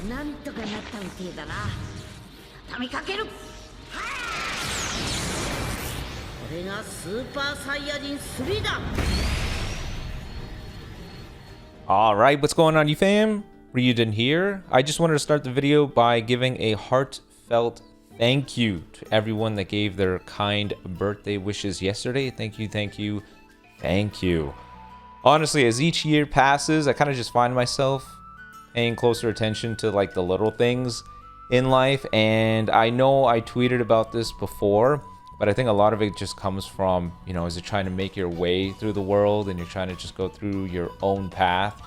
なんとかなったみてえだな。畳みかける。これがスーパーサイヤ人3だ。Alright, what's going on, you fam? Raiyuden here. I just wanted to start the video by giving a heartfelt thank you to everyone that gave their kind birthday wishes yesterday. Thank you, thank you, thank you. Honestly, as each year passes, I kind of just find myself paying closer attention to like the little things in life. And I know I tweeted about this before, but I think a lot of it just comes from, you know, as you're trying to make your way through the world and you're trying to just go through your own path,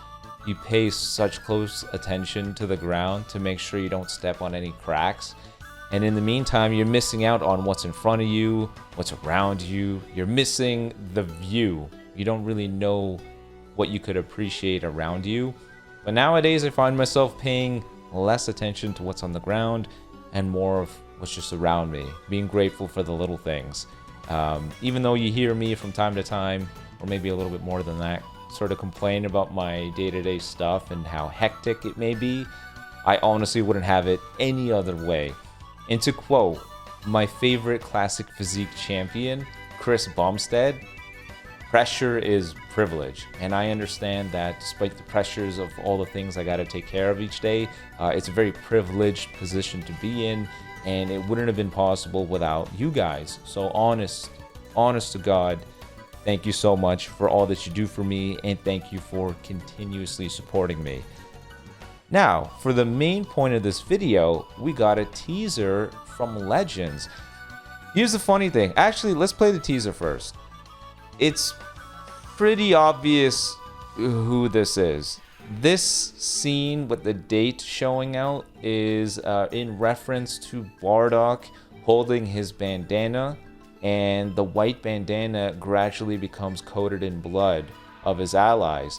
you pay such close attention to the ground to make sure you don't step on any cracks. And in the meantime, you're missing out on what's in front of you, what's around you. You're missing the view. You don't really know what you could appreciate around you. But nowadays, I find myself paying less attention to what's on the ground and more of what's just around me, being grateful for the little things. Even though you hear me from time to time, or maybe a little bit more than that, sort of complain about my day-to-day stuff and how hectic it may be, I honestly wouldn't have it any other way. And to quote my favorite classic physique champion, Chris Bumstead, pressure is privilege. And I understand that despite the pressures of all the things I got to take care of each day, it's a very privileged position to be in, and it wouldn't have been possible without you guys. So honest to God, thank you so much for all that you do for me, and thank you for continuously supporting me. Now, for the main point of this video, we got a teaser from Legends. Here's the funny thing. Actually, let's play the teaser first. It's pretty obvious who this is. This scene with the date showing out is in reference to Bardock holding his bandana, and the white bandana gradually becomes coated in blood of his allies.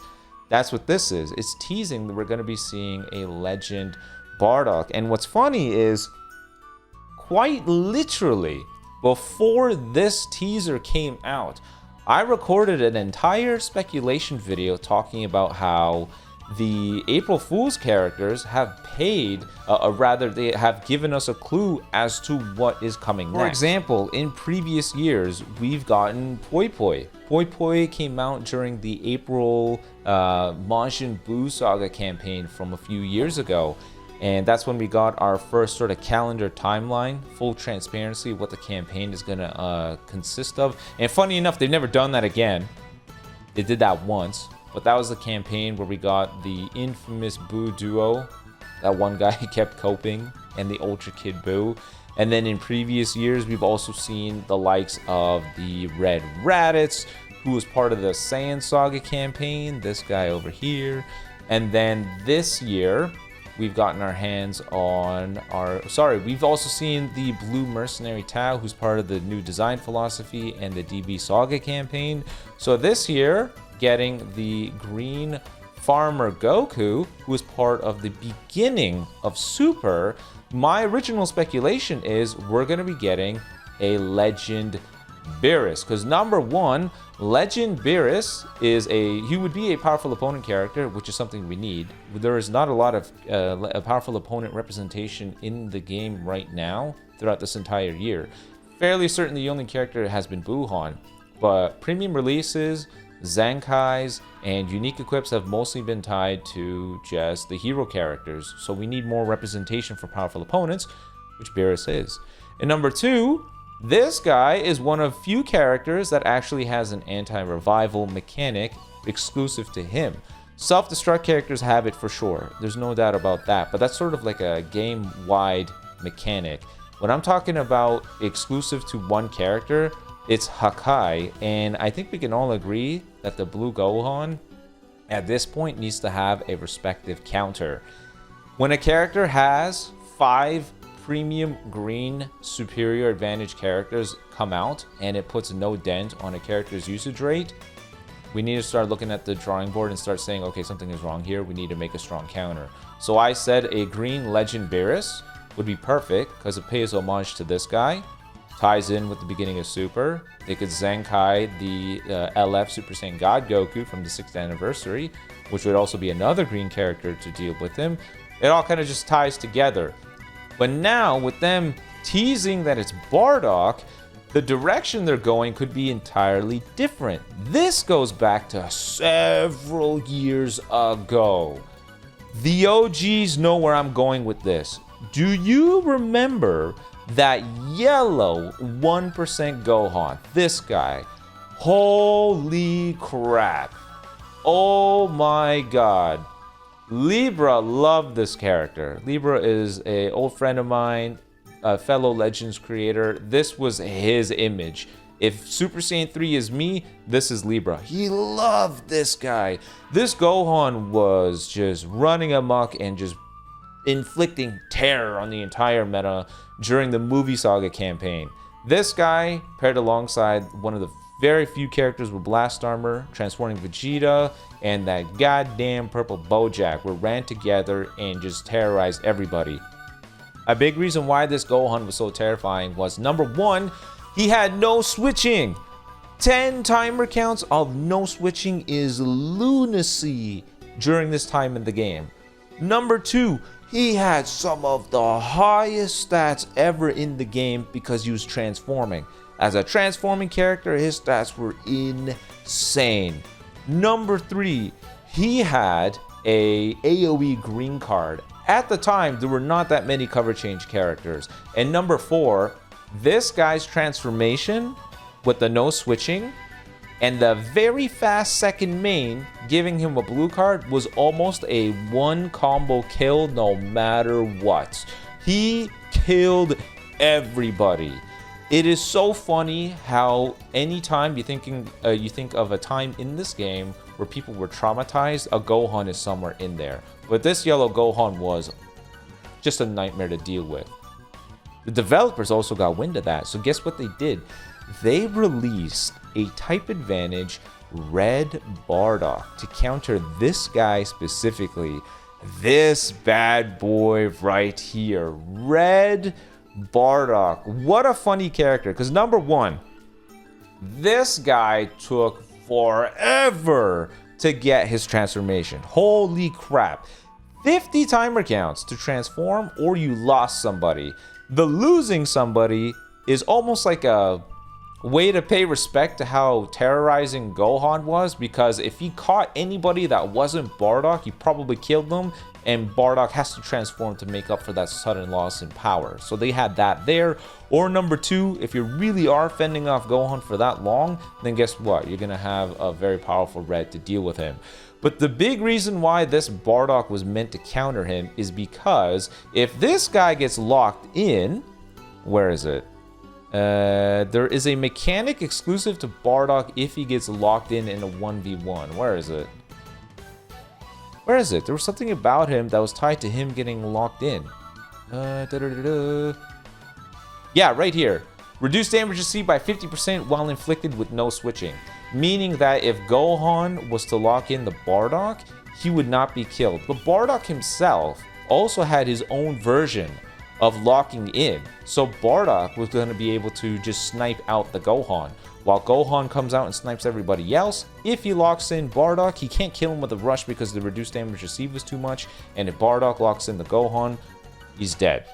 That's what this is. It's teasing that we're going to be seeing a Legend Bardock. And what's funny is, quite literally, before this teaser came out, I recorded an entire speculation video talking about how the April Fool's characters have paid, rather they have given us a clue as to what is coming next. For example, in previous years, we've gotten Poi Poi. Poi Poi came out during the April Majin Buu Saga campaign from a few years ago. And that's when we got our first sort of calendar timeline, full transparency, what the campaign is going to consist of. And funny enough, they've never done that again. They did that once. But that was the campaign where we got the infamous Buu duo. That one guy kept coping, and the Ultra Kid Buu. And then in previous years, we've also seen the likes of the Red Raditz, who was part of the Saiyan Saga campaign. This guy over here. And then this year, we've gotten our hands on we've also seen the Blue Mercenary Tao, who's part of the new design philosophy and the DB Saga campaign. So this year, getting the Green Farmer Goku, who is part of the beginning of Super. My original speculation is we're going to be getting a Legend Beerus, because number one, Legend Beerus he would be a powerful opponent character, which is something we need. There is not a lot of a powerful opponent representation in the game right now throughout this entire year. Fairly certain the only character has been GOHAN, but premium releases, Zankais, and unique equips have mostly been tied to just the hero characters, so we need more representation for powerful opponents, which Beerus is. And number two, this guy is one of few characters that actually has an anti-revival mechanic exclusive to him. Self-destruct characters have it for sure, there's no doubt about that, but that's sort of like a game-wide mechanic. When I'm talking about exclusive to one character, it's Hakai, and I think we can all agree that the Blue Gohan at this point needs to have a respective counter. When a character has 5 premium green superior advantage characters come out and it puts no dent on a character's usage rate, we need to start looking at the drawing board and start saying, okay, something is wrong here, we need to make a strong counter. So I said a green Legend Beerus would be perfect because it pays homage to this guy. ties in with the beginning of Super. They could Zenkai the LF Super Saiyan God Goku from the 6th anniversary, which would also be another green character to deal with him. It all kind of just ties together. But now, with them teasing that it's Bardock, the direction they're going could be entirely different. This goes back to several years ago. The OGs know where I'm going with this. Do you remember that yellow 1% Gohan? This guy. Holy crap. Oh my god. Libra loved this character. Libra is an old friend of mine, a fellow Legends creator. This was his image. If Super Saiyan 3 is me, this is Libra. He loved this guy. This Gohan was just running amok and just inflicting terror on the entire meta during the Movie Saga campaign. This guy, paired alongside one of the very few characters with blast armor, transforming Vegeta, and that goddamn purple Bojack, were ran together and just terrorized everybody. A big reason why this Gohan was so terrifying was, number one, he had no switching. 10 timer counts of no switching is lunacy during this time in the game. Number two, he had some of the highest stats ever in the game because he was transforming. As a transforming character, his stats were insane. Number three, he had a AoE green card. At the time, there were not that many cover change characters. And number four, this guy's transformation with the no switching and the very fast second main giving him a blue card was almost a one combo kill no matter what. He killed everybody. It is so funny how anytime you think of a time in this game where people were traumatized, a Gohan is somewhere in there. But this yellow Gohan was just a nightmare to deal with. The developers also got wind of that, so guess what they did? They released a type advantage Red Bardock to counter this guy specifically. This bad boy right here, Red Bardock. What a funny character, because number one, this guy took forever to get his transformation. Holy crap. 50 timer counts to transform, or you lost somebody. The losing somebody is almost like a way to pay respect to how terrorizing Gohan was, because if he caught anybody that wasn't Bardock, he probably killed them, and Bardock has to transform to make up for that sudden loss in power. So they had that there. Or number two, if you really are fending off Gohan for that long, then guess what? You're going to have a very powerful red to deal with him. But the big reason why this Bardock was meant to counter him is because if this guy gets locked in, where is it? There is a mechanic exclusive to Bardock if he gets locked in a 1v1. Where is it? Where is it? There was something about him that was tied to him getting locked in. Yeah, right here. Reduce damage received by 50% while inflicted with no switching. Meaning that if Gohan was to lock in the Bardock, he would not be killed. But Bardock himself also had his own version of locking in. So Bardock was going to be able to just snipe out the Gohan. While Gohan comes out and snipes everybody else, if he locks in Bardock, he can't kill him with a rush because the reduced damage received was too much. And if Bardock locks in the Gohan, he's dead.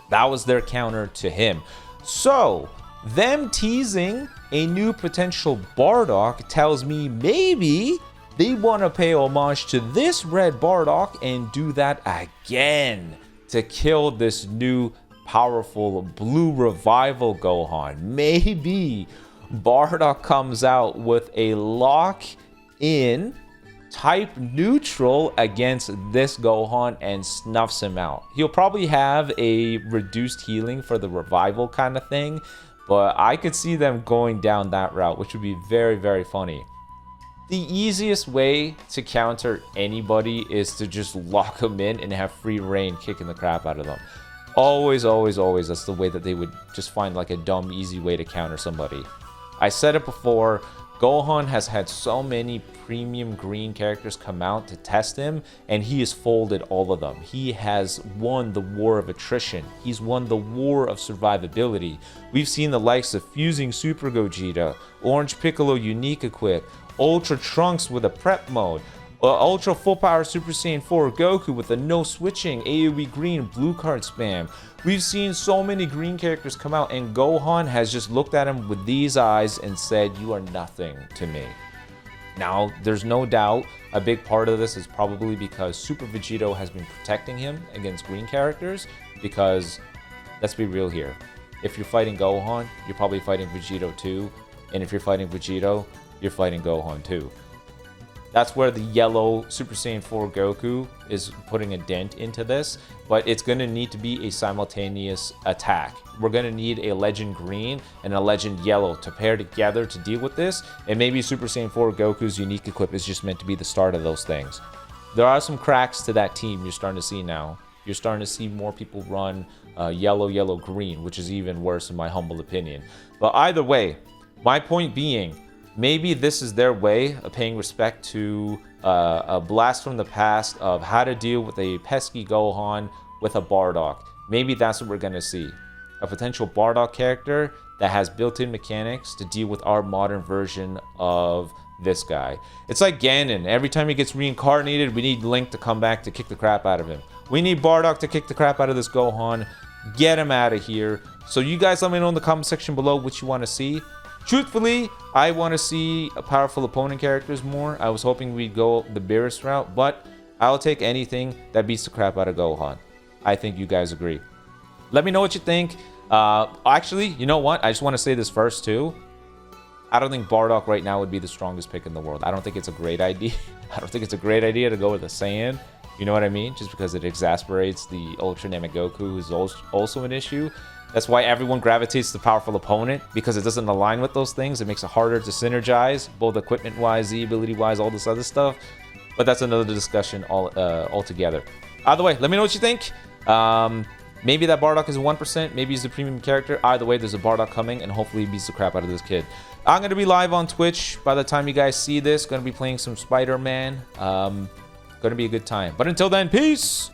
That was their counter to him. So, them teasing a new potential Bardock tells me maybe they want to pay homage to this red Bardock and do that again to kill this new powerful blue revival Gohan. Maybe Bardock comes out with a lock-in type neutral against this Gohan and snuffs him out. He'll probably have a reduced healing for the revival kind of thing, but I could see them going down that route, which would be very, very funny. The easiest way to counter anybody is to just lock them in and have free reign kicking the crap out of them. Always, always, always, that's the way that they would just find like a dumb, easy way to counter somebody. I said it before, Gohan has had so many premium green characters come out to test him, and he has folded all of them. He has won the war of attrition. He's won the war of survivability. We've seen the likes of Fusing Super Gogeta, Orange Piccolo Unique Equip, Ultra Trunks with a prep mode, Ultra Full Power Super Saiyan 4 Goku with a no switching AoE green blue card spam. We've seen so many green characters come out, and Gohan has just looked at him with these eyes and said, "You are nothing to me." Now, there's no doubt a big part of this is probably because Super Vegito has been protecting him against green characters, because let's be real here. If you're fighting Gohan, you're probably fighting Vegito too, and if you're fighting Vegito, you're fighting Gohan too. That's where the yellow Super Saiyan 4 Goku is putting a dent into this, but it's going to need to be a simultaneous attack. We're going to need a Legend Green and a Legend Yellow to pair together to deal with this, and maybe Super Saiyan 4 Goku's unique equip is just meant to be the start of those things. There are some cracks to that team you're starting to see now. You're starting to see more people run yellow, yellow, green, which is even worse in my humble opinion. But either way, my point being, maybe this is their way of paying respect to a blast from the past of how to deal with a pesky Gohan with a Bardock. Maybe that's what we're going to see. A potential Bardock character that has built-in mechanics to deal with our modern version of this guy. It's like Ganon. Every time he gets reincarnated, we need Link to come back to kick the crap out of him. We need Bardock to kick the crap out of this Gohan. Get him out of here. So you guys let me know in the comment section below what you want to see. Truthfully, I want to see powerful opponent characters more. I was hoping we'd go the Beerus route, but I'll take anything that beats the crap out of Gohan. I think you guys agree. Let me know what you think. Actually, you know what? I just want to say this first too. I don't think Bardock right now would be the strongest pick in the world. I don't think it's a great idea. I don't think it's a great idea to go with a Saiyan. You know what I mean? Just because it exasperates the Ultra Namek Goku, who's also an issue. That's why everyone gravitates to powerful opponent, because it doesn't align with those things. It makes it harder to synergize, both equipment-wise, Z-ability-wise, all this other stuff. But that's another discussion altogether. Either way, let me know what you think. Maybe that Bardock is a 1%. Maybe he's a premium character. Either way, there's a Bardock coming, and hopefully he beats the crap out of this kid. I'm going to be live on Twitch by the time you guys see this. Going to be playing some Spider-Man. Going to be a good time. But until then, peace!